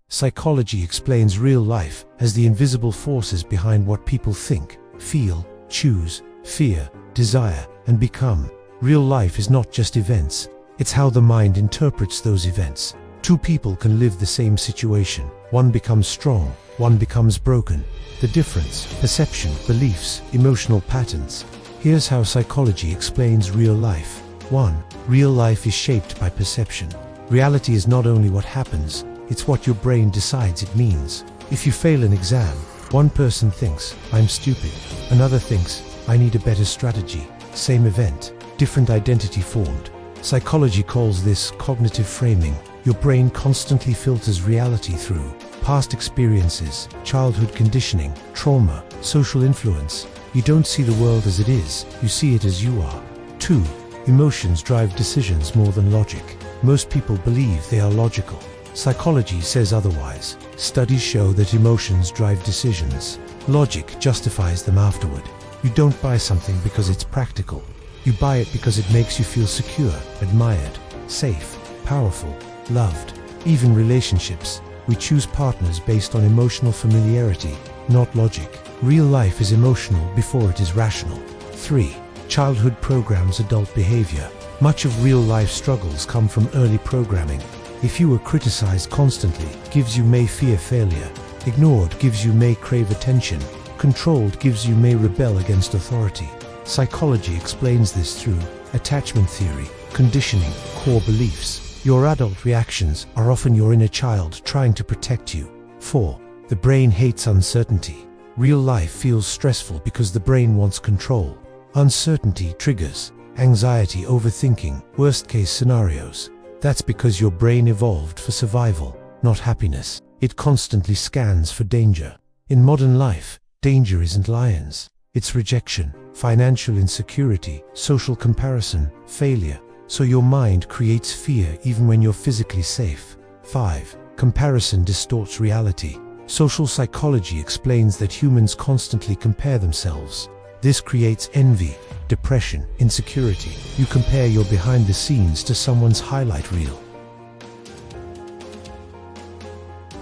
Psychology explains real life as the invisible forces behind what people think, feel, choose, fear, desire, and become. Real life is not just events, it's how the mind interprets those events. Two people can live the same situation. One becomes strong, one becomes broken. The difference: perception, beliefs, emotional patterns. Here's how psychology explains real life. 1. Real life is shaped by perception. Reality is not only what happens, it's what your brain decides it means. If you fail an exam, one person thinks, "I'm stupid." Another thinks, "I need a better strategy." Same event, different identity formed. Psychology calls this cognitive framing. Your brain constantly filters reality through past experiences, childhood conditioning, trauma, social influence. You don't see the world as it is, you see it as you are. 2. Emotions drive decisions more than logic. Most people believe they are logical. Psychology says otherwise. Studies show that emotions drive decisions. Logic justifies them afterward. You don't buy something because it's practical. You buy it because it makes you feel secure, admired, safe, powerful, loved. Even relationships, we choose partners based on emotional familiarity, not logic. Real life is emotional before it is rational. 3. Childhood programs adult behavior. Much of real life struggles come from early programming. If you were criticized constantly, gives you may fear failure. Ignored gives you may crave attention. Controlled gives you may rebel against authority. Psychology explains this through attachment theory, conditioning, core beliefs. Your adult reactions are often your inner child trying to protect you. 4. The brain hates uncertainty. Real life feels stressful because the brain wants control. Uncertainty triggers anxiety, overthinking, worst-case scenarios. That's because your brain evolved for survival, not happiness. It constantly scans for danger. In modern life, danger isn't lions. It's rejection, financial insecurity, social comparison, failure. So your mind creates fear even when you're physically safe. 5. Comparison distorts reality. Social psychology explains that humans constantly compare themselves. This creates envy, depression, insecurity. You compare your behind the scenes to someone's highlight reel.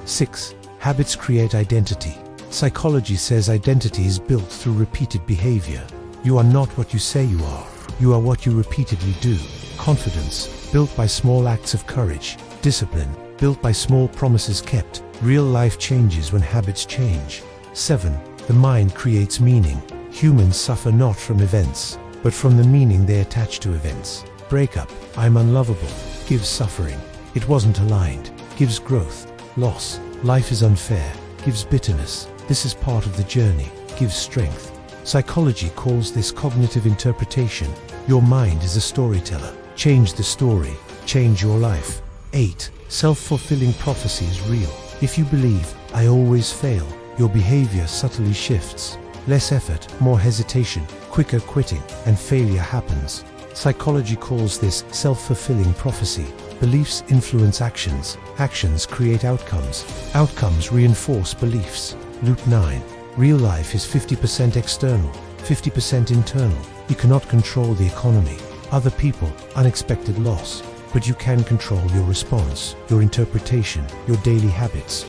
6. Habits create identity. Psychology says identity is built through repeated behavior. You are not what you say you are. You are what you repeatedly do. Confidence, built by small acts of courage. Discipline, built by small promises kept. Real life changes when habits change. 7. The mind creates meaning. Humans suffer not from events, but from the meaning they attach to events. Breakup, "I'm unlovable," gives suffering. "It wasn't aligned," gives growth. Loss, "Life is unfair," gives bitterness. "This is part of the journey," gives strength. Psychology calls this cognitive interpretation. Your mind is a storyteller. Change the story, change your life. 8. Self-fulfilling prophecy is real. If you believe, "I always fail," your behavior subtly shifts. Less effort, more hesitation, quicker quitting, and failure happens. Psychology calls this self-fulfilling prophecy. Beliefs influence actions. Actions create outcomes. Outcomes reinforce beliefs. Loop 9. Real life is 50% external, 50% internal. You cannot control the economy, other people, unexpected loss. But you can control your response, your interpretation, your daily habits.